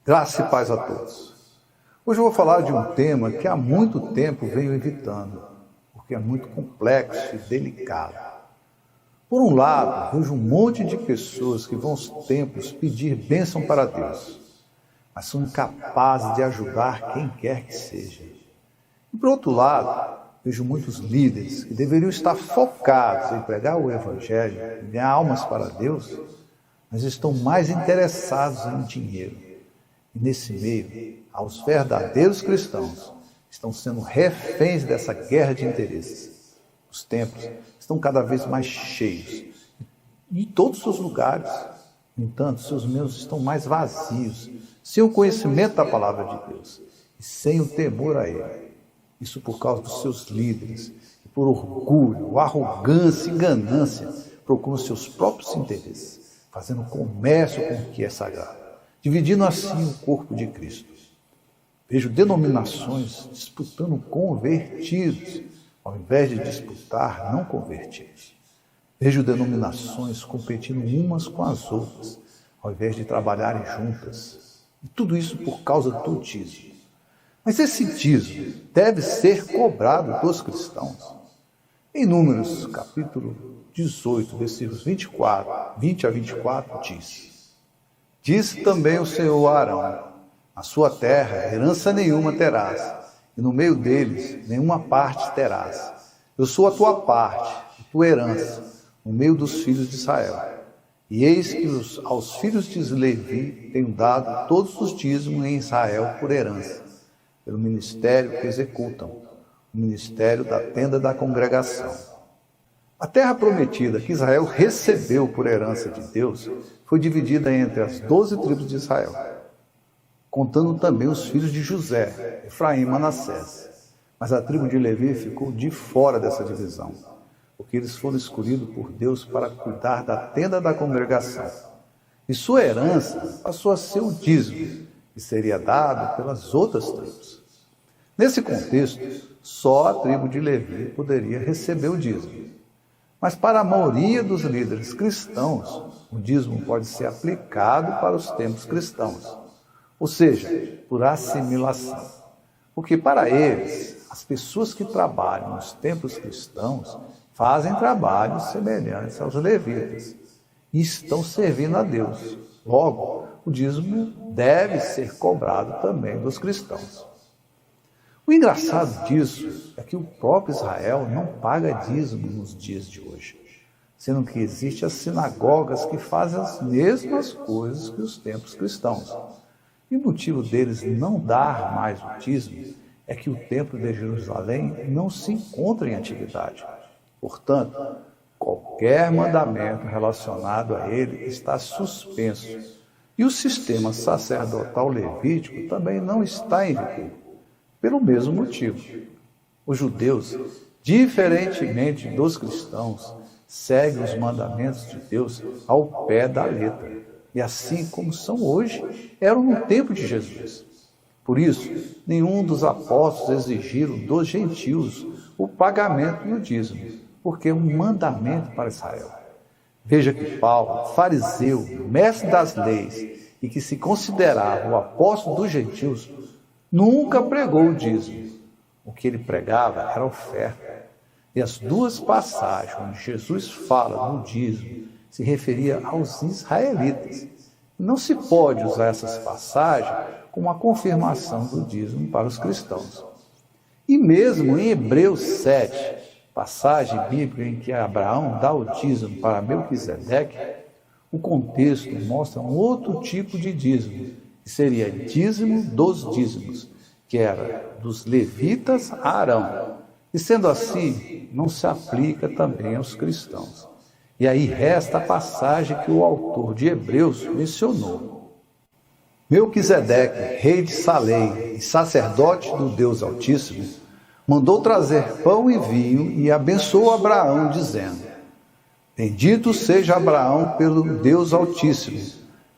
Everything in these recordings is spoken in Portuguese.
Graça e paz a todos. Hoje eu vou falar de um tema que há muito tempo venho evitando, porque é muito complexo e delicado. Por um lado, vejo um monte de pessoas que vão aos templos pedir bênção para Deus, mas são incapazes de ajudar quem quer que seja. E por outro lado, vejo muitos líderes que deveriam estar focados em pregar o Evangelho e ganhar almas para Deus, mas estão mais interessados em dinheiro. E nesse meio, aos verdadeiros cristãos estão sendo reféns dessa guerra de interesses. Os templos estão cada vez mais cheios, em todos os lugares. No entanto, seus membros estão mais vazios, sem o conhecimento da palavra de Deus e sem o temor a Ele. Isso por causa dos seus líderes, que por orgulho, arrogância e ganância procuram seus próprios interesses, fazendo comércio com o que é sagrado, dividindo assim o corpo de Cristo. Vejo denominações disputando convertidos, ao invés de disputar não convertidos. Vejo denominações competindo umas com as outras, ao invés de trabalharem juntas. E tudo isso por causa do dízimo. Mas esse dízimo deve ser cobrado dos cristãos. Em Números, capítulo 18, versículos 20 a 24, diz: Disse também o Senhor a Arão: Na sua terra herança nenhuma terás, e no meio deles nenhuma parte terás. Eu sou a tua parte, a tua herança, no meio dos filhos de Israel. E eis que aos filhos de Levi tenho dado todos os dízimos em Israel por herança, pelo ministério que executam, o ministério da tenda da congregação. A terra prometida que Israel recebeu por herança de Deus foi dividida entre as 12 tribos de Israel, contando também os filhos de José, Efraim e Manassés. Mas a tribo de Levi ficou de fora dessa divisão, porque eles foram escolhidos por Deus para cuidar da tenda da congregação. E sua herança passou a ser o dízimo, que seria dado pelas outras tribos. Nesse contexto, só a tribo de Levi poderia receber o dízimo. Mas para a maioria dos líderes cristãos, o dízimo pode ser aplicado para os templos cristãos, ou seja, por assimilação. Porque para eles, as pessoas que trabalham nos templos cristãos fazem trabalhos semelhantes aos levitas e estão servindo a Deus. Logo, o dízimo deve ser cobrado também dos cristãos. O engraçado disso é que o próprio Israel não paga dízimo nos dias de hoje, sendo que existem as sinagogas que fazem as mesmas coisas que os templos cristãos. E o motivo deles não dar mais o dízimo é que o templo de Jerusalém não se encontra em atividade. Portanto, qualquer mandamento relacionado a ele está suspenso. E o sistema sacerdotal levítico também não está em vigor. Pelo mesmo motivo, os judeus, diferentemente dos cristãos, seguem os mandamentos de Deus ao pé da letra, e assim como são hoje, eram no tempo de Jesus. Por isso, nenhum dos apóstolos exigiram dos gentios o pagamento do dízimo, porque é um mandamento para Israel. Veja que Paulo, fariseu, mestre das leis, e que se considerava o apóstolo dos gentios, nunca pregou o dízimo. O que ele pregava era a oferta. E as duas passagens onde Jesus fala do dízimo se referia aos israelitas. Não se pode usar essas passagens como a confirmação do dízimo para os cristãos. E mesmo em Hebreus 7, passagem bíblica em que Abraão dá o dízimo para Melquisedeque, o contexto mostra um outro tipo de dízimo, que seria dízimo dos dízimos, que era dos levitas a Arão. E sendo assim, não se aplica também aos cristãos. E aí resta a passagem que o autor de Hebreus mencionou. Melquisedeque, rei de Salém e sacerdote do Deus Altíssimo, mandou trazer pão e vinho e abençoou Abraão, dizendo: Bendito seja Abraão pelo Deus Altíssimo,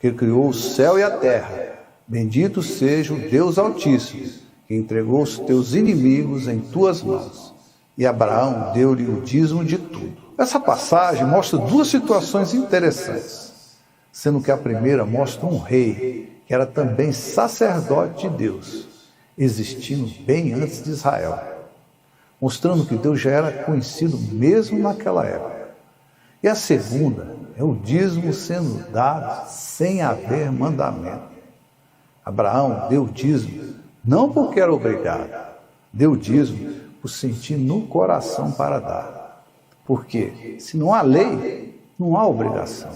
que criou o céu e a terra. Bendito seja o Deus Altíssimo, que entregou os teus inimigos em tuas mãos. E Abraão deu-lhe o dízimo de tudo. Essa passagem mostra duas situações interessantes, sendo que a primeira mostra um rei que era também sacerdote de Deus, existindo bem antes de Israel, mostrando que Deus já era conhecido mesmo naquela época. E a segunda é o dízimo sendo dado sem haver mandamento. Abraão deu dízimo não porque era obrigado, deu dízimo por sentir no coração para dar. Porque se não há lei, não há obrigação.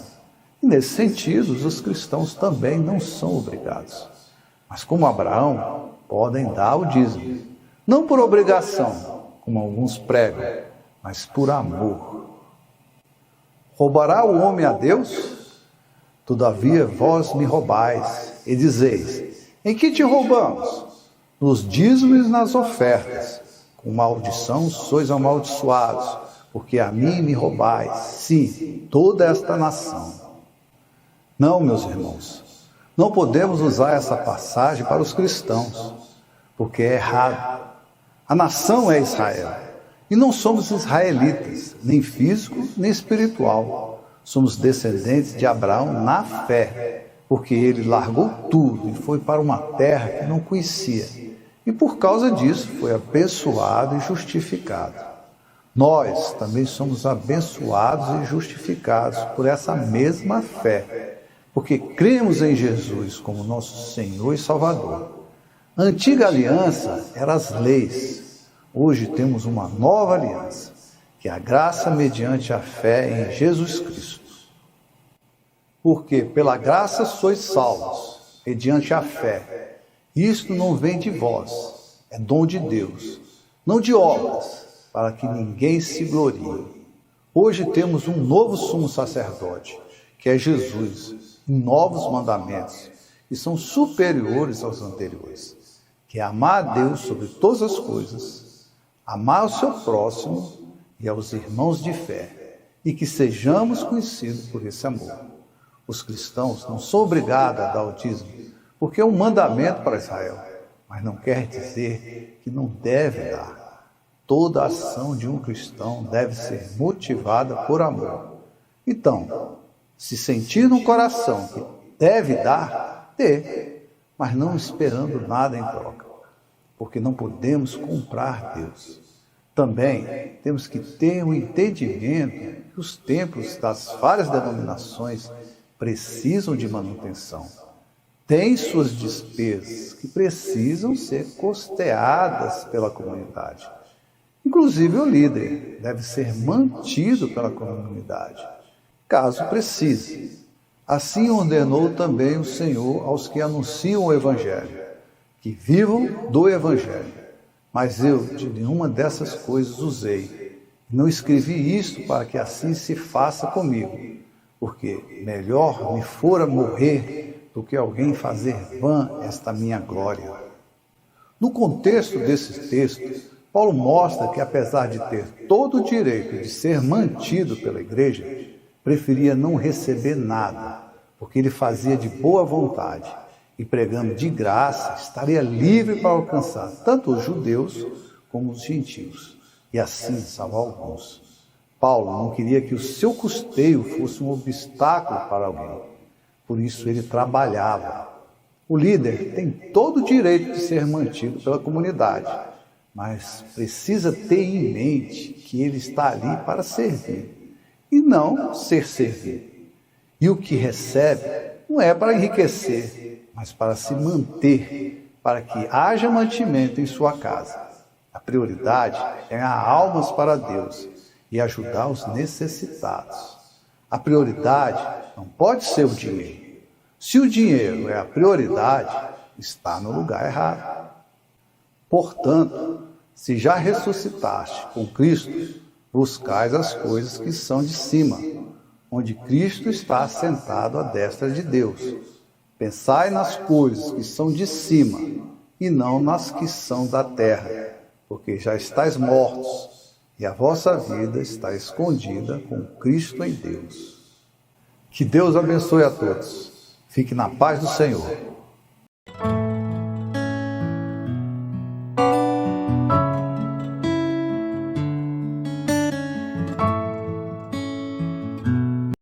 E nesse sentido, os cristãos também não são obrigados. Mas como Abraão, podem dar o dízimo. Não por obrigação, como alguns pregam, mas por amor. Roubará o homem a Deus? Todavia vós me roubais, e dizeis: em que te roubamos? Nos dízimos e nas ofertas. Com maldição sois amaldiçoados, porque a mim me roubais, sim, toda esta nação. Não, meus irmãos, não podemos usar essa passagem para os cristãos, porque é errado. A nação é Israel, e não somos israelitas, nem físico, nem espiritual. Somos descendentes de Abraão na fé, porque ele largou tudo e foi para uma terra que não conhecia, e por causa disso foi abençoado e justificado. Nós também somos abençoados e justificados por essa mesma fé, porque cremos em Jesus como nosso Senhor e Salvador. A antiga aliança eram as leis. Hoje temos uma nova aliança, que é a graça mediante a fé em Jesus Cristo. Porque pela graça sois salvos, mediante a fé. Isto não vem de vós, é dom de Deus, não de obras, para que ninguém se glorie. Hoje temos um novo sumo sacerdote, que é Jesus, e novos mandamentos, que são superiores aos anteriores, que é amar a Deus sobre todas as coisas, amar o seu próximo e aos irmãos de fé, e que sejamos conhecidos por esse amor. Os cristãos não são obrigados a dar o dízimo, porque é um mandamento para Israel, mas não quer dizer que não deve dar. Toda ação de um cristão deve ser motivada por amor. Então, se sentir no coração que deve dar, dê, mas não esperando nada em troca, porque não podemos comprar Deus. Também temos que ter um entendimento que os templos das várias denominações precisam de manutenção. Têm suas despesas que precisam ser custeadas pela comunidade. Inclusive o líder deve ser mantido pela comunidade, caso precise. Assim ordenou também o Senhor aos que anunciam o Evangelho, que vivam do Evangelho. Mas eu de nenhuma dessas coisas usei. Não escrevi isto para que assim se faça comigo, porque melhor me fora morrer do que alguém fazer vã esta minha glória. No contexto desse texto, Paulo mostra que, apesar de ter todo o direito de ser mantido pela igreja, preferia não receber nada, porque ele fazia de boa vontade e, pregando de graça, estaria livre para alcançar tanto os judeus como os gentios, e assim salvar alguns. Paulo não queria que o seu custeio fosse um obstáculo para alguém, por isso ele trabalhava. O líder tem todo o direito de ser mantido pela comunidade, mas precisa ter em mente que ele está ali para servir e não ser servido. E o que recebe não é para enriquecer, mas para se manter, para que haja mantimento em sua casa. A prioridade é ganhar almas para Deus e ajudar os necessitados. A prioridade não pode ser o dinheiro. Se o dinheiro é a prioridade, está no lugar errado. Portanto, se já ressuscitaste com Cristo, buscais as coisas que são de cima, onde Cristo está assentado à destra de Deus. Pensai nas coisas que são de cima, e não nas que são da terra, porque já estáis mortos, e a vossa vida está escondida com Cristo em Deus. Que Deus abençoe a todos. Fique na paz do Senhor.